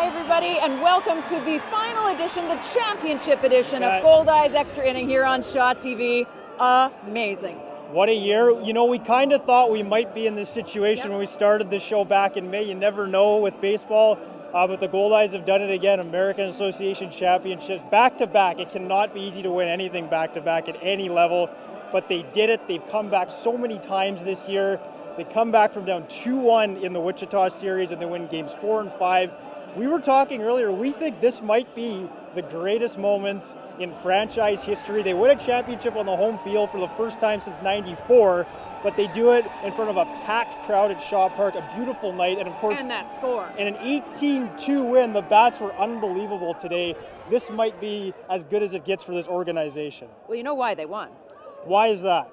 Hi, everybody, and welcome to the final edition, the championship edition of Goldeyes Extra Inning here on Shaw TV. Amazing. What a year. You know, we kind of thought we might be in this situation when we started this show back in May. You never know with baseball, but the Goldeyes have done it again. American Association Championships, back-to-back. It cannot be easy to win anything back-to-back at any level, but they did it. They've come back so many times this year. They come back from down 2-1 in the Wichita series, and they win games 4 and 5. We were talking earlier, we think this might be the greatest moment in franchise history. They win a championship on the home field for the first time since '94, but they do it in front of a packed crowd at Shaw Park, a beautiful night, and of course, and that score. In an 18-2 win, the bats were unbelievable today. This might be as good as it gets for this organization. Well, you know why they won. Why is that?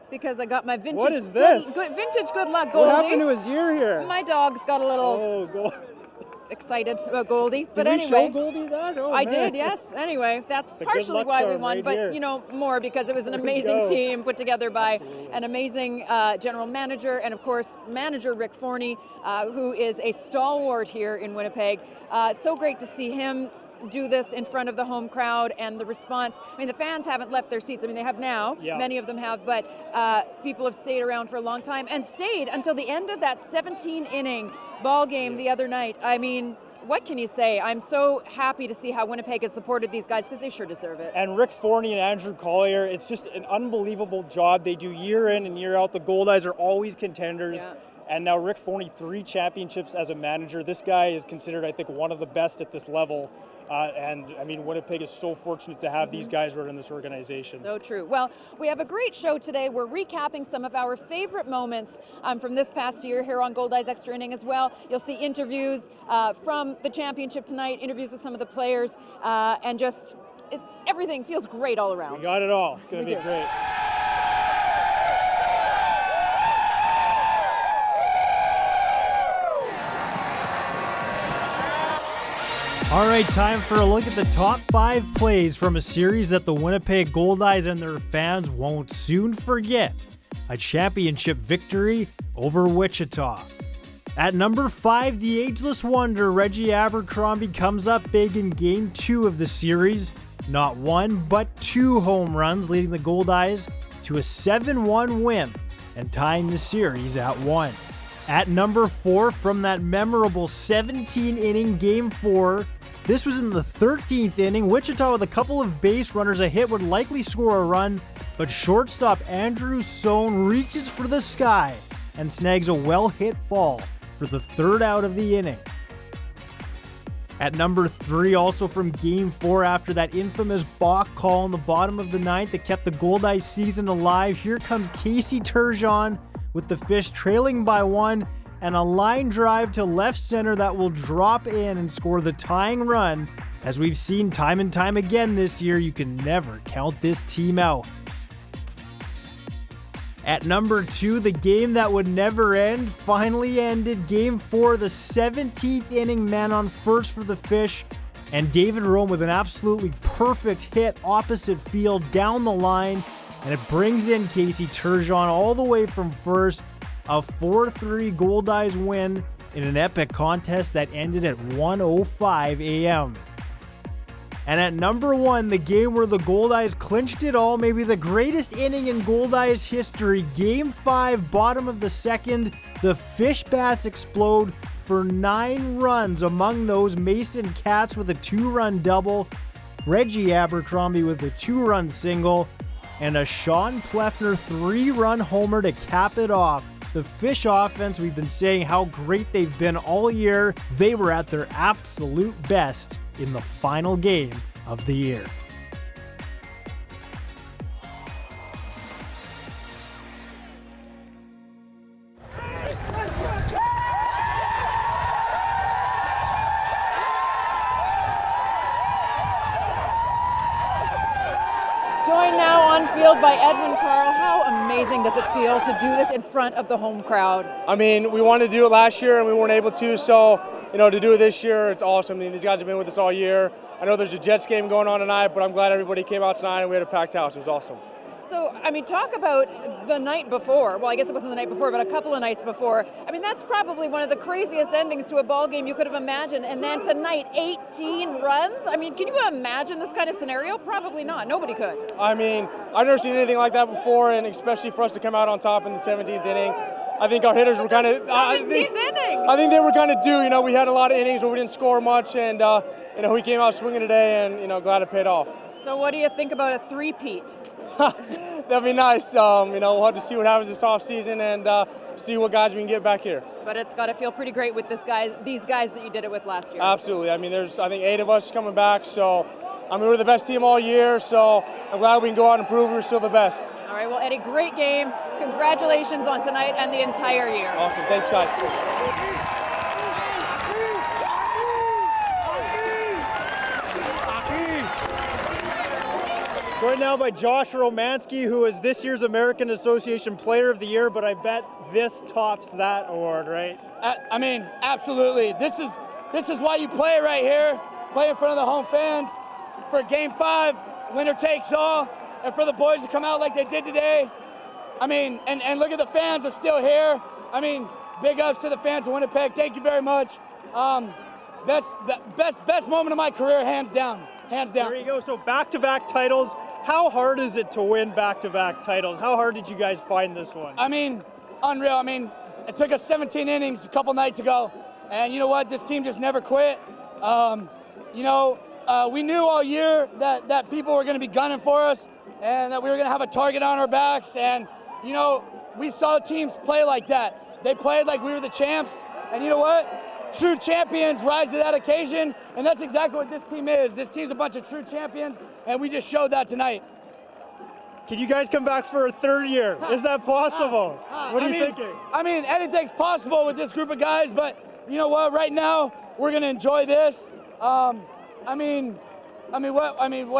Because I got my vintage. What is this? Vintage good luck, Goldie. What happened to his ear here? My dog's got a little excited about Goldie. But anyway, did we show Goldie that? Oh, I man. did, yes. Anyway, that's the partially why we won, right but here. you know, more because it was an amazing team put together by an amazing general manager and of course manager Rick Forney, who is a stalwart here in Winnipeg. So great to see him do this in front of the home crowd, and the response. I mean, the fans haven't left their seats. I mean, they have now. Many of them have, but people have stayed around for a long time and stayed until the end of that 17-inning ball game the other night. I mean, what can you say? I'm so happy to see how Winnipeg has supported these guys because they sure deserve it. And Rick Forney and Andrew Collier, it's just an unbelievable job they do year in and year out. The Goldeyes are always contenders. And now Rick Forney, 3 championships as a manager. This guy is considered, I think, one of the best at this level. And I mean, Winnipeg is so fortunate to have these guys right in this organization. So true. Well, we have a great show today. We're recapping some of our favorite moments from this past year here on Goldeyes Extra Inning as well. You'll see interviews from the championship tonight, interviews with some of the players, and just everything feels great all around. We got it all. It's going to be great. All right, time for a look at the top 5 plays from a series that the Winnipeg Goldeyes and their fans won't soon forget. A championship victory over Wichita. At number 5, the ageless wonder Reggie Abercrombie comes up big in Game 2 of the series. Not 1, but 2 home runs, leading the Goldeyes to a 7-1 win and tying the series at 1. At number 4, from that memorable 17-inning Game 4, this was in the 13th inning. Wichita, with a couple of base runners, a hit would likely score a run, but shortstop Andrew Sohn reaches for the sky and snags a well-hit ball for the 3rd out of the inning. At number 3, also from Game 4, after that infamous balk call in the bottom of the 9th that kept the Goldeyes season alive, here comes Casey Turgeon with the Fish trailing by 1, and a line drive to left center that will drop in and score the tying run. As we've seen time and time again this year, you can never count this team out. At number 2, the game that would never end finally ended. Game 4, the 17th inning, man on first for the Fish, and David Rome with an absolutely perfect hit opposite field down the line, and it brings in Casey Turgeon all the way from first. A 4-3 Goldeyes win in an epic contest that ended at 1:05 a.m. And at number 1, the game where the Goldeyes clinched it all, maybe the greatest inning in Goldeyes history. Game 5, bottom of the 2nd, the Fish bats explode for 9 runs. Among those, Mason Katz with a 2-run double, Reggie Abercrombie with a 2-run single, and a Sean Pleffner 3-run homer to cap it off. The Fish offense, we've been saying how great they've been all year. They were at their absolute best in the final game of the year. Joined now on field by Edwin Carl. How amazing does it feel to do this in front of the home crowd? I mean, we wanted to do it last year and we weren't able to, so, you know, to do it this year, it's awesome. I mean, these guys have been with us all year. I know there's a Jets game going on tonight, but I'm glad everybody came out tonight and we had a packed house. It was awesome. So, I mean, talk about the night before. Well, I guess it wasn't the night before, but a couple of nights before. I mean, that's probably one of the craziest endings to a ball game you could have imagined. And then tonight, 18 runs. I mean, can you imagine this kind of scenario? Probably not. Nobody could. I mean, I've never seen anything like that before, and especially for us to come out on top in the 17th inning. I think our hitters were kind of. 17th inning. I think they were kind of due. You know, we had a lot of innings where we didn't score much, and you know, we came out swinging today, and you know, glad it paid off. So, what do you think about a three-peat? That'd be nice. You know, we'll have to see what happens this offseason and see what guys we can get back here. But it's got to feel pretty great with these guys that you did it with last year. Absolutely. I mean, there's I think 8 of us coming back, so I mean we're the best team all year. So I'm glad we can go out and prove we're still the best. All right. Well, Eddie, great game. Congratulations on tonight and the entire year. Awesome. Thanks, guys. Joined now by Josh Romanski, who is this year's American Association Player of the Year, but I bet this tops that award, right? I mean, absolutely. This is why you play right here, play in front of the home fans for Game 5, winner takes all, and for the boys to come out like they did today. I mean, and look at the fans are still here. I mean, big ups to the fans of Winnipeg. Thank you very much. Best moment of my career, hands down. Hands down. There you go. So back-to-back titles. How hard is it to win back-to-back titles? How hard did you guys find this one? I mean, unreal. I mean, it took us 17 innings a couple nights ago, and you know what? This team just never quit. You know, we knew all year that people were going to be gunning for us, and that we were going to have a target on our backs. And you know, we saw teams play like that. They played like we were the champs, and you know what? True champions rise to that occasion, and that's exactly what this team is. This team's a bunch of true champions, and we just showed that tonight. Can you guys come back for a third year? Is that possible? What are you thinking? I mean, anything's possible with this group of guys, but you know what? Right now, we're gonna enjoy this. What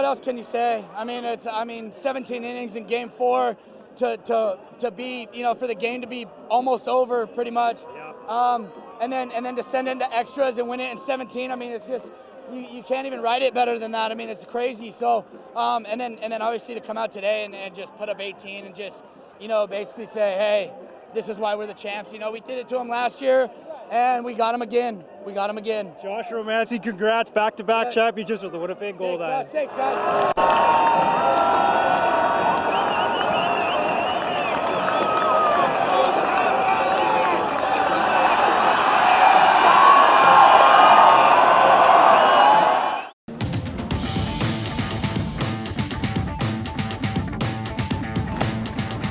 else can you say? I mean, 17 innings in Game 4 to be, you know, for the game to be almost over, pretty much. Yeah. And then to send into extras and win it in 17. I mean, it's just you can't even write it better than that. I mean, it's crazy. So and then obviously to come out today and just put up 18 and just, you know, basically say, hey, this is why we're the champs. You know, we did it to them last year, and we got them again. Josh Romanski, congrats, back-to-back championships with the Winnipeg Goldeyes. Thanks, guys.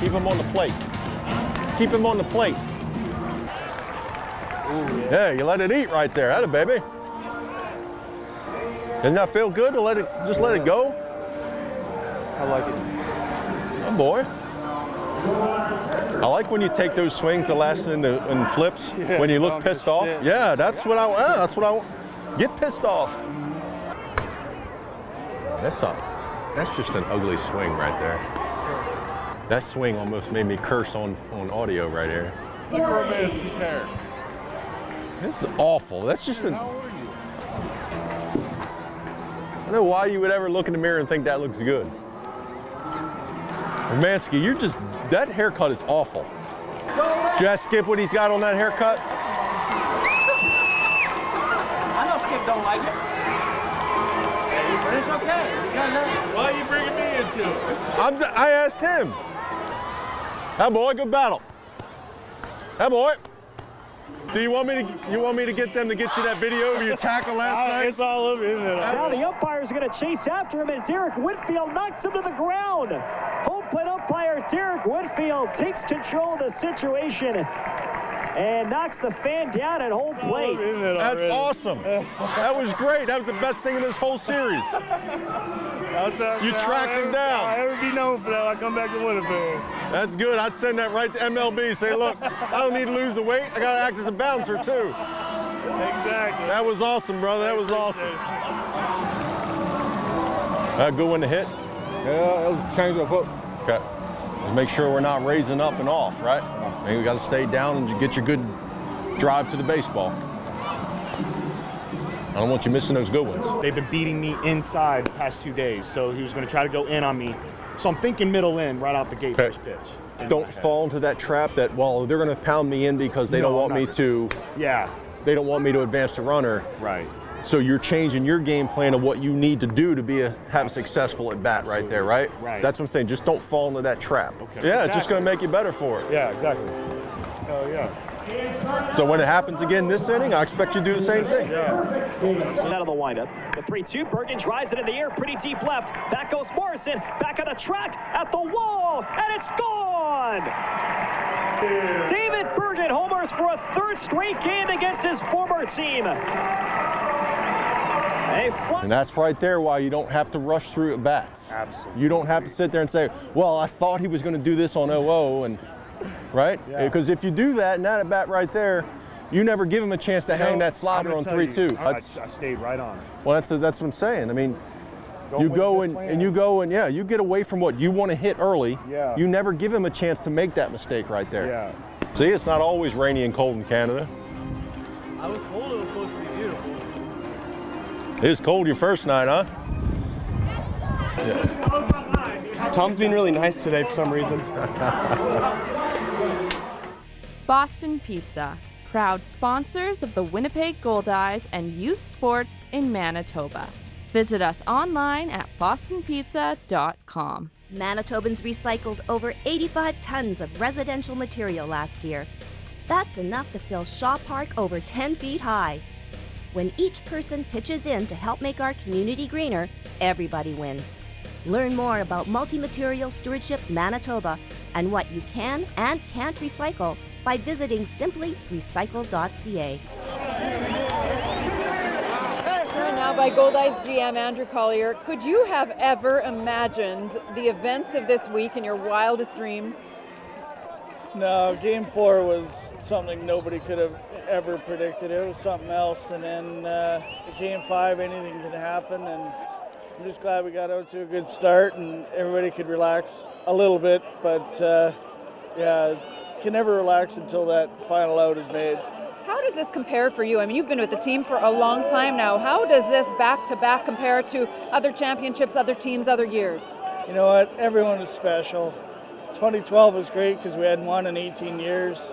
Keep him on the plate. Keep him on the plate. Ooh, yeah, you let it eat right there. Atta baby. Doesn't that feel good to just let it go? I like it. Oh boy. I like when you take those swings, the last in flips, Yeah, when you look pissed off. shit. Yeah, that's what I want. Get pissed off. That's just an ugly swing right there. That swing almost made me curse on audio right here. Look at Romanski's hair. This is awful. That's just How are you? I don't know why you would ever look in the mirror and think that looks good. Romanski, that haircut is awful. Did you ask Skip what he's got on that haircut? I know Skip don't like it, but it's okay. Why are you bringing me into it? I asked him. That boy, good battle. That boy. Do you want me to get them to get you that video of your tackle last night? It's all over, isn't it? Now the umpires are going to chase after him, and Derek Whitfield knocks him to the ground. Home plate umpire Derek Whitfield takes control of the situation and knocks the fan down at home plate. That's awesome. That was great. That was the best thing in this whole series. You tracked him down. I'll ever be known for that. I come back to Winnipeg. That's good. I'd send that right to MLB. Say, look, I don't need to lose the weight. I got to act as a bouncer, too. Exactly. That was awesome, brother. That was awesome. Good one to hit? Yeah, it was a change up. Okay. Let's make sure we're not raising up and off, right? Maybe we got to stay down and get your good drive to the baseball. I don't want you missing those good ones. They've been beating me inside the past 2 days, so he was going to try to go in on me. So I'm thinking middle in right off the gate, Okay. first pitch. Don't fall into that trap that, well, they're going to pound me in because they don't want me to. Yeah. They don't want me to advance the runner. Right. So you're changing your game plan of what you need to do to have a successful at bat right there, right? Right. That's what I'm saying. Just don't fall into that trap. Okay. Yeah, it's just going to make you better for it. Yeah, exactly. Oh yeah. So when it happens again this inning, I expect you to do the same thing. Out of the windup. The 3-2, Bergin drives it in the air, pretty deep left. Back goes Morrison, back on the track, at the wall, and it's gone! David Bergin homers for a third straight game against his former team. And that's right there why you don't have to rush through at bats. Absolutely. You don't have to sit there and say, well, I thought he was going to do this on 0-0, and right? Yeah. Because if you do that, and that at bat right there, you never give him a chance to hang that slider on 3-2. I stayed right on it. Well, that's what I'm saying. I mean, you go and yeah, you get away from what you want to hit early. Yeah. You never give him a chance to make that mistake right there. Yeah. See, it's not always rainy and cold in Canada. I was told it was supposed to be beautiful. It was cold your first night, huh? Yeah. Tom's being really nice today for some reason. Boston Pizza, proud sponsors of the Winnipeg Goldeyes and youth sports in Manitoba. Visit us online at bostonpizza.com. Manitobans recycled over 85 tons of residential material last year. That's enough to fill Shaw Park over 10 feet high. When each person pitches in to help make our community greener, everybody wins. Learn more about Multi-Material Stewardship Manitoba and what you can and can't recycle by visiting simplyrecycle.ca. Joined now by Goldeyes GM Andrew Collier. Could you have ever imagined the events of this week in your wildest dreams? No, Game 4 was something nobody could have ever predicted. It was something else, and then Game 5, anything can happen, and I'm just glad we got out to a good start and everybody could relax a little bit, but yeah, can never relax until that final out is made. How does this compare for you? I mean, you've been with the team for a long time now. How does this back-to-back compare to other championships, other teams, other years? You know what? Everyone is special. 2012 was great because we hadn't won in 18 years.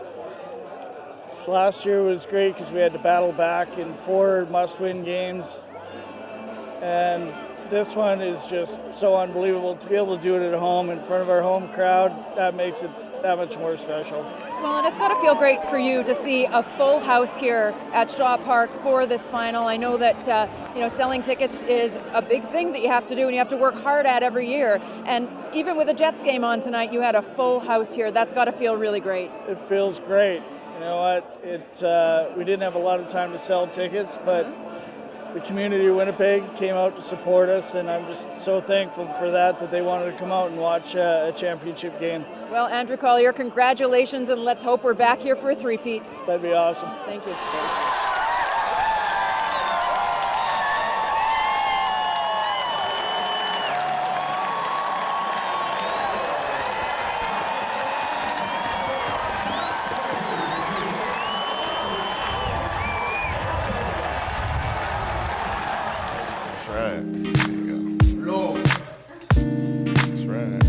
Last year was great because we had to battle back in 4 must-win games. And this one is just so unbelievable. To be able to do it at home in front of our home crowd, that makes it that much more special. Well, and it's got to feel great for you to see a full house here at Shaw Park for this final. I know that selling tickets is a big thing that you have to do and you have to work hard at every year. And even with the Jets game on tonight, you had a full house here. That's got to feel really great. It feels great. You know what? We didn't have a lot of time to sell tickets, but the community of Winnipeg came out to support us, and I'm just so thankful for that they wanted to come out and watch a championship game. Well, Andrew Collier, congratulations, and let's hope we're back here for a three-peat. That'd be awesome. Thank you. That's right. There you go. That's right.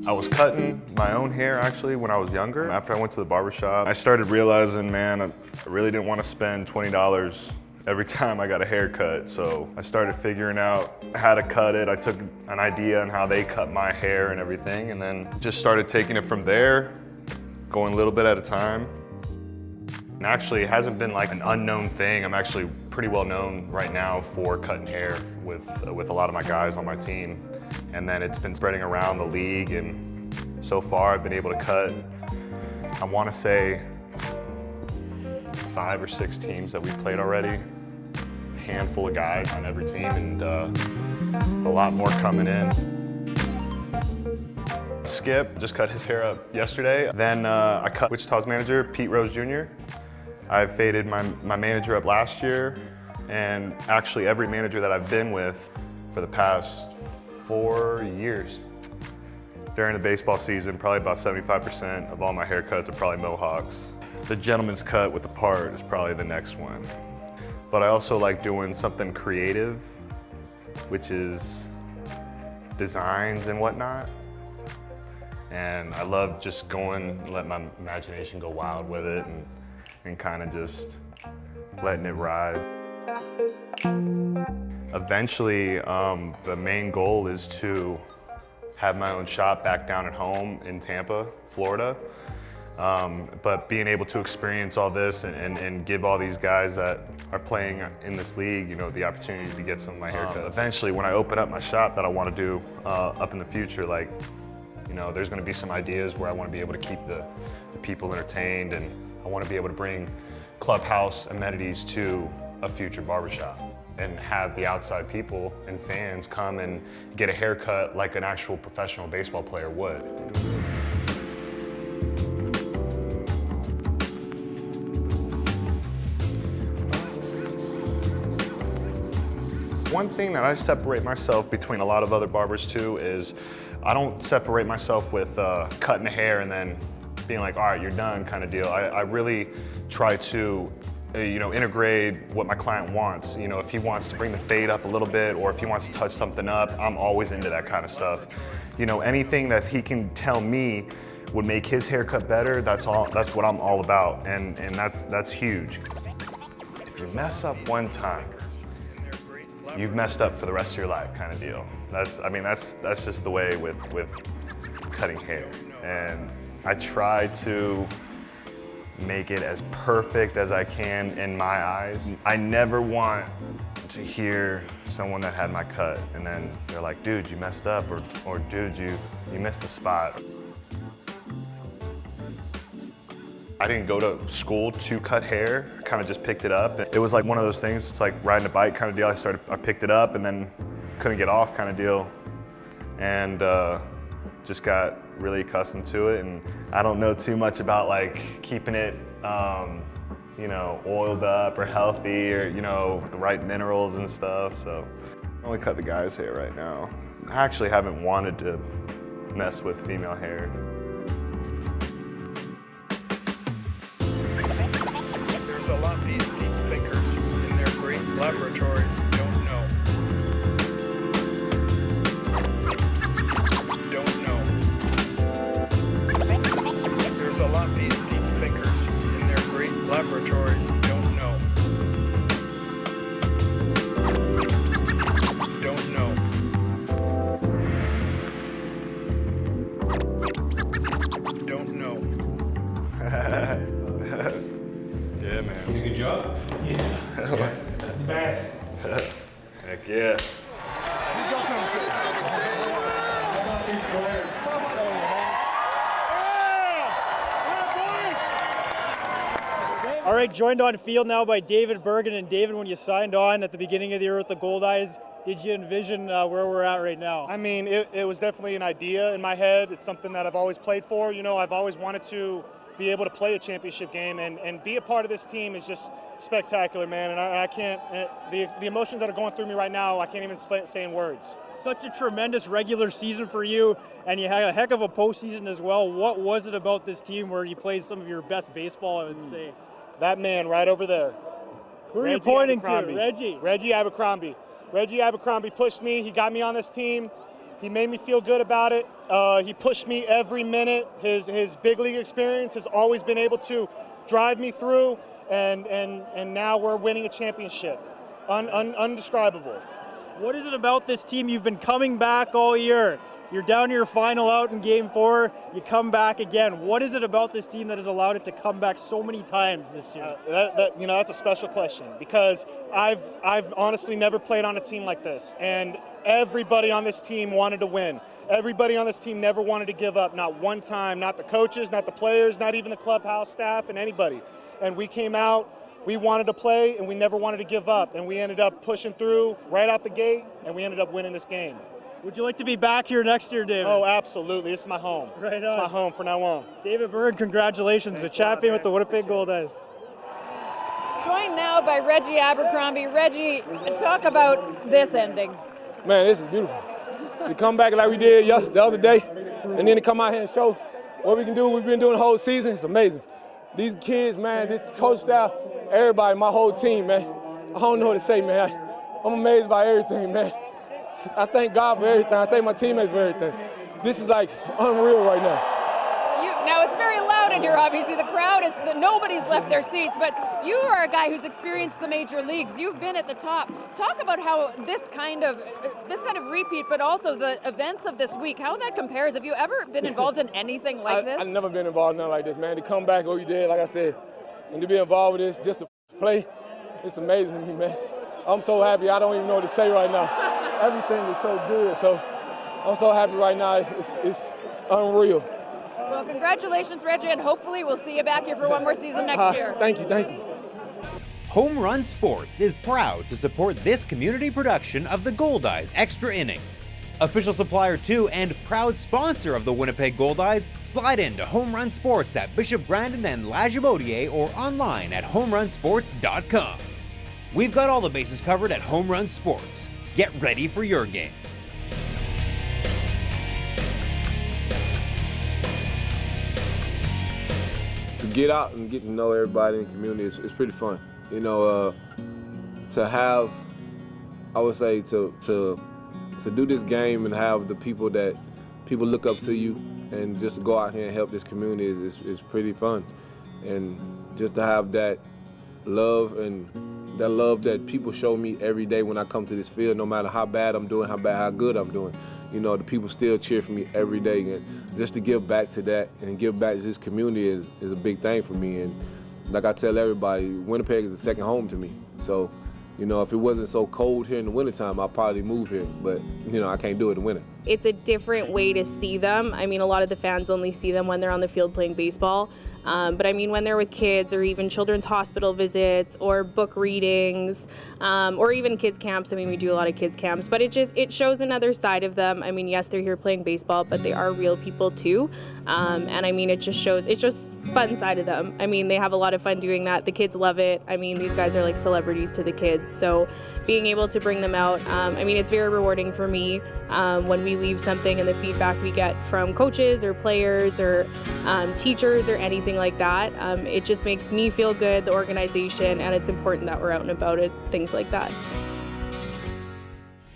I was cutting my own hair actually when I was younger. After I went to the barbershop, I started realizing, man, I really didn't want to spend $20 every time I got a haircut. So I started figuring out how to cut it. I took an idea on how they cut my hair and everything, and then just started taking it from there, going a little bit at a time. And actually, it hasn't been like an unknown thing. I'm actually pretty well known right now for cutting hair with a lot of my guys on my team. And then it's been spreading around the league, and so far I've been able to cut, I want to say 5 or 6 teams that we've played already. A handful of guys on every team, and a lot more coming in. Skip just cut his hair up yesterday. Then I cut Wichita's manager, Pete Rose Jr. I faded my manager up last year, and actually every manager that I've been with for the past 4 years. During the baseball season, probably about 75% of all my haircuts are probably mohawks. The gentleman's cut with the part is probably the next one. But I also like doing something creative, which is designs and whatnot. And I love just going, let my imagination go wild with it and kind of just letting it ride. Eventually, the main goal is to have my own shop back down at home in Tampa, Florida. But being able to experience all this and give all these guys that are playing in this league, you know, the opportunity to get some of my haircuts. Eventually, when I open up my shop that I want to do up in the future, like, you know, there's going to be some ideas where I want to be able to keep the people entertained, and I want to be able to bring clubhouse amenities to a future barbershop and have the outside people and fans come and get a haircut like an actual professional baseball player would. One thing that I separate myself between a lot of other barbers too is I don't separate myself with cutting the hair and then being like, all right, you're done kind of deal. I really try to you know, integrate what my client wants. You know, if he wants to bring the fade up a little bit or if he wants to touch something up, I'm always into that kind of stuff. You know, anything that he can tell me would make his haircut better, that's what I'm all about, and that's huge. If you mess up one time, you've messed up for the rest of your life kind of deal. That's just the way with cutting hair. And I try to make it as perfect as I can in my eyes. I never want to hear someone that had my cut and then they're like, dude, you messed up, or dude, you missed a spot. I didn't go to school to cut hair, I kind of just picked it up. It was like one of those things, it's like riding a bike kind of deal. I picked it up and then couldn't get off kind of deal. And just got really accustomed to it. And I don't know too much about like keeping it, you know, oiled up or healthy or, you know, the right minerals and stuff. So I only cut the guy's hair right now. I actually haven't wanted to mess with female hair. There's a lot of these deep thinkers in their great laboratories don't know. There's a lot of these deep thinkers in their great laboratories don't know. Don't know. Don't know. Yeah, man. You did a good job? Yeah. Nice. Heck yeah. All right, joined on field now by David Bergin. And David, when you signed on at the beginning of the year with the Goldeyes, did you envision where we're at right now? I mean, it was definitely an idea in my head. It's something that I've always played for. You know, I've always wanted to be able to play a championship game, and be a part of this team is just spectacular, man. And I can't, the emotions that are going through me right now, I can't even say in words. Such a tremendous regular season for you, and you had a heck of a postseason as well. What was it about this team where you played some of your best baseball, I would say? That man right over there. Who are you pointing to? Reggie. Reggie Abercrombie. Reggie Abercrombie pushed me. He got me on this team. He made me feel good about it. He pushed me every minute. His big league experience has always been able to drive me through, and now we're winning a championship. Undescribable. What is it about this team? You've been coming back all year. You're down to your final out in Game 4. You come back again. What is it about this team that has allowed it to come back so many times this year? You know, that's a special question, because I've honestly never played on a team like this, and everybody on this team wanted to win. Everybody on this team never wanted to give up, not one time, not the coaches, not the players, not even the clubhouse staff, and anybody. And we came out, we wanted to play, and we never wanted to give up, and we ended up pushing through right out the gate, and we ended up winning this game. Would you like to be back here next year, David? Oh, absolutely. This is my home. Right on. It's my home from now on. David Berg, congratulations, the champion with the Winnipeg Goldeyes. Joined now by Reggie Abercrombie. Reggie, talk about this ending. Man, this is beautiful. To come back like we did the other day, and then to come out here and show what we can do, we've been doing the whole season, it's amazing. These kids, man, this coach staff, everybody, my whole team, man. I don't know what to say, man. I'm amazed by everything, man. I thank God for everything. I thank my teammates for everything. This is like unreal right now. Now it's very loud in here, obviously. The crowd is, nobody's left their seats, but you are a guy who's experienced the major leagues. You've been at the top. Talk about how this kind of repeat, but also the events of this week, how that compares. Have you ever been involved in anything like this? I've never been involved in nothing like this, man. To come back what you did, like I said, and to be involved with this, just to play, it's amazing to me, man. I'm so happy. I don't even know what to say right now. Everything is so good. So I'm so happy right now. It's unreal. Well, congratulations, Reggie, and hopefully we'll see you back here for one more season next year. Thank you, thank you. Home Run Sports is proud to support this community production of the Goldeyes Extra Inning. Official supplier to and proud sponsor of the Winnipeg Goldeyes, slide into Home Run Sports at Bishop Grandin and Lagimodiere or online at homerunsports.com. We've got all the bases covered at Home Run Sports. Get ready for your game. To get out and get to know everybody in the community is pretty fun. You know, to have, I would say, to do this game and have the people that people look up to you and just go out here and help this community is pretty fun. And just to have that love that people show me every day when I come to this field, no matter how bad I'm doing, how good I'm doing. You know, the people still cheer for me every day, and just to give back to that and give back to this community is a big thing for me. And like I tell everybody, Winnipeg is a second home to me. So, you know, if it wasn't so cold here in the wintertime, I'd probably move here, but, you know, I can't do it in the winter. It's a different way to see them. I mean, a lot of the fans only see them when they're on the field playing baseball. But I mean, when they're with kids or even children's hospital visits or book readings or even kids camps. I mean, we do a lot of kids camps, but it shows another side of them. I mean, yes, they're here playing baseball, but they are real people too. And I mean, it's just fun side of them. I mean, they have a lot of fun doing that. The kids love it. I mean, these guys are like celebrities to the kids. So being able to bring them out, I mean, it's very rewarding for me when we leave something and the feedback we get from coaches or players or teachers or anything like that. It just makes me feel good, the organization, and it's important that we're out and about it, things like that.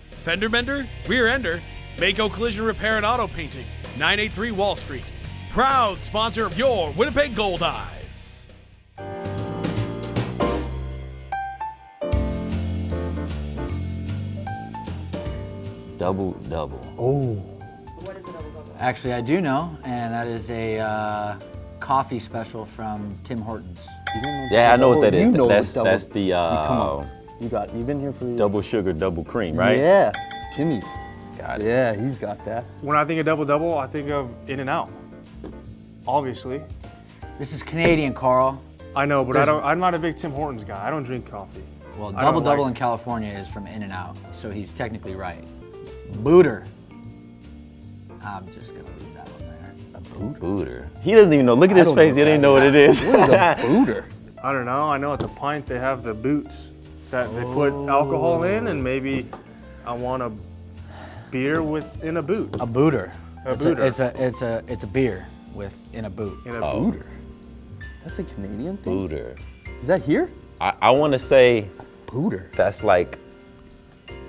Fender bender, rear ender, Mako Collision Repair and Auto Painting, 983 Wall Street. Proud sponsor of your Winnipeg Goldeyes. Double-double. Oh. What is a double-double? Actually, I do know, and that is a coffee special from Tim Hortons. Yeah, I know what that is. You know That's the come on. You've been here for double sugar, double cream, right? Yeah, Timmy's. Got it. Yeah, he's got that. When I think of double-double, I think of In-N-Out. Obviously. This is Canadian, Carl. I know, but I'm not a big Tim Hortons guy. I don't drink coffee. Well, double-double in California is from In-N-Out, so he's technically right. Booter. I'm just gonna leave that one there. A booter. He doesn't even know. Look at his face. He doesn't even know what it is. What is a booter? I don't know. I know at the pint they have the boots that they put alcohol in, and maybe I want a beer in a boot. A booter. A booter. It's a beer in a boot. In a booter. That's a Canadian thing. Booter. Is that here? I want to say booter. That's like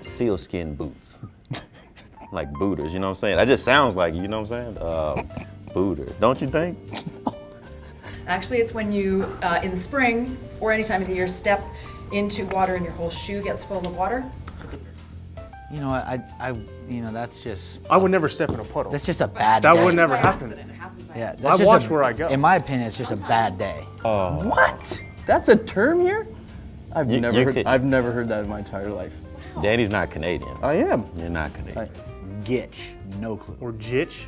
sealskin boots. Like booters, you know what I'm saying? That just sounds like, you know what I'm saying? Booter. Don't you think? Actually, it's when you, in the spring or any time of the year, step into water and your whole shoe gets full of water. You know, that's just. I would never step in a puddle. That's just a bad day. That would never happen. Yeah, I watch where I go. In my opinion, it's just a bad day. What? That's a term here? I've never heard that in my entire life. Danny's not Canadian. I am. You're not Canadian. Gitch, no clue. Or jitch?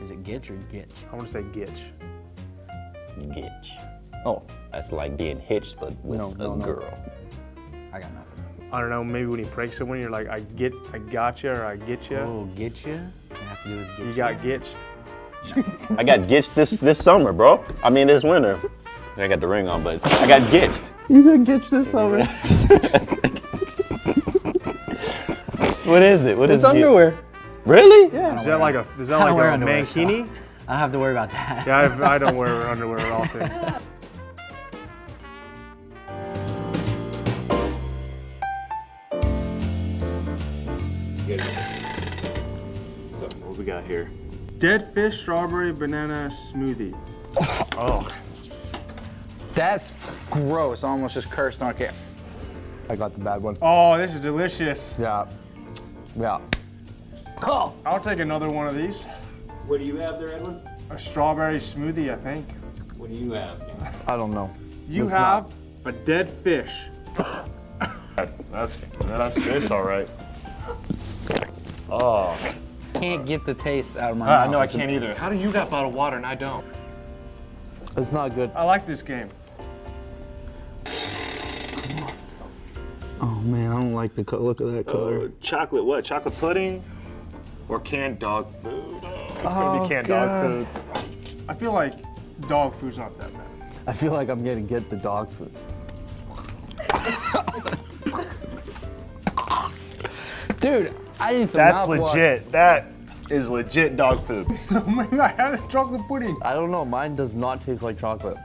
Is it gitch or gitch? I want to say gitch. Gitch. Oh. That's like being hitched, but with a girl. I got nothing. I don't know, maybe when you prank someone, you're like, I gotcha, or I get you. Oh, get you? Have to do with get you got gitched. I got gitched this summer, bro. I mean, this winter. I got the ring on, but I got gitched. You got gitched this summer. What is it? It's underwear. Really? Yeah. Is that like a mankini? I don't have to worry about that. Yeah, I don't wear underwear often. got here? Dead fish, strawberry, banana smoothie. Oh. That's gross. I almost just cursed on camera. I got the bad one. Oh, this is delicious. Yeah. Yeah. Oh. I'll take another one of these. What do you have there, Edwin? A strawberry smoothie, I think. What do you have? I don't know. You It's have a dead fish. That's fish, all right. Oh. Can't get the taste out of my mouth. No, I can't either. How do you got bottled water and I don't? It's not good. I like this game. Oh man, I don't like the look of that color. Chocolate what? Chocolate pudding? Or canned dog food? It's gonna be canned God. dog food. I feel like dog food's not that bad. I feel like I'm gonna get the dog food. Dude, I need the That's mouthwash. legit. That is legit dog food. Oh my God, how is chocolate pudding? I don't know, mine does not taste like chocolate.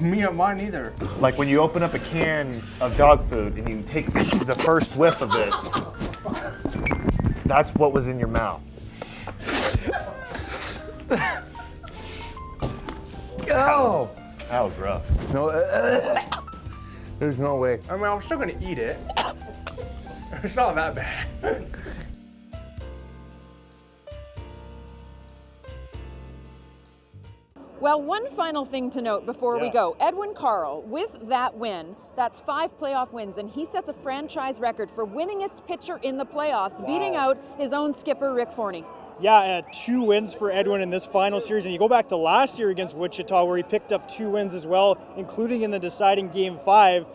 Mine either. Like when you open up a can of dog food and you take the first whiff of it, that's what was in your mouth. Oh! That was rough. No, there's no way. I mean, I'm still gonna eat it. It's not that bad. Well, one final thing to note before we go. Edwin Carl, with that win, that's 5 playoff wins, and he sets a franchise record for winningest pitcher in the playoffs, beating out his own skipper, Rick Forney. Yeah, 2 wins for Edwin in this final series. And you go back to last year against Wichita where he picked up 2 wins as well, including in the deciding Game 5.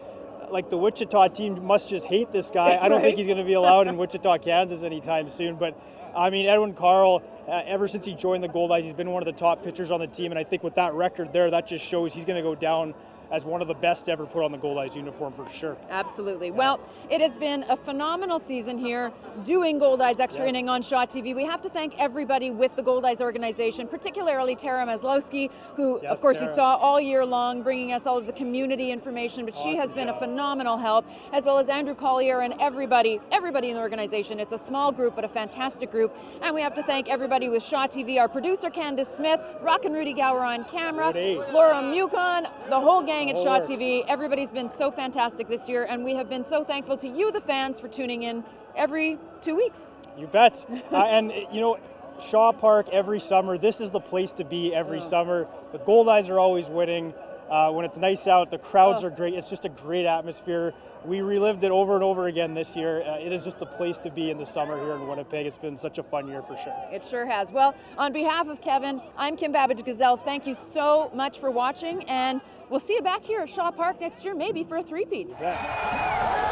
Like the Wichita team must just hate this guy. I don't think he's going to be allowed in Wichita, Kansas anytime soon. But I mean, Edwin Carl, ever since he joined the Goldeyes, he's been one of the top pitchers on the team. And I think with that record there, that just shows he's going to go down as one of the best ever put on the Goldeyes uniform for sure. Absolutely. Well, it has been a phenomenal season here doing Goldeyes Extra Inning on Shaw TV. We have to thank everybody with the Goldeyes organization, particularly Tara Maslowski, who, of course, Tara. you saw all year long bringing us all of the community information, but she has been a phenomenal help, as well as Andrew Collier and everybody in the organization. It's a small group, but a fantastic group. And we have to thank everybody with Shaw TV, our producer, Candace Smith, Rock and Rudy Gower on camera, Laura Mukon, the whole gang at Shaw TV. Everybody's been so fantastic this year, and we have been so thankful to you, the fans, for tuning in every 2 weeks. You bet. And, you know, Shaw Park every summer, this is the place to be every summer. The Goldeyes are always winning. When it's nice out, the crowds are great. It's just a great atmosphere. We relived it over and over again this year. It is just the place to be in the summer here in Winnipeg. It's been such a fun year for sure. It sure has. Well, on behalf of Kevin, I'm Kim Babbage-Gazelle. Thank you so much for watching, and we'll see you back here at Shaw Park next year, maybe for a three-peat. Yeah.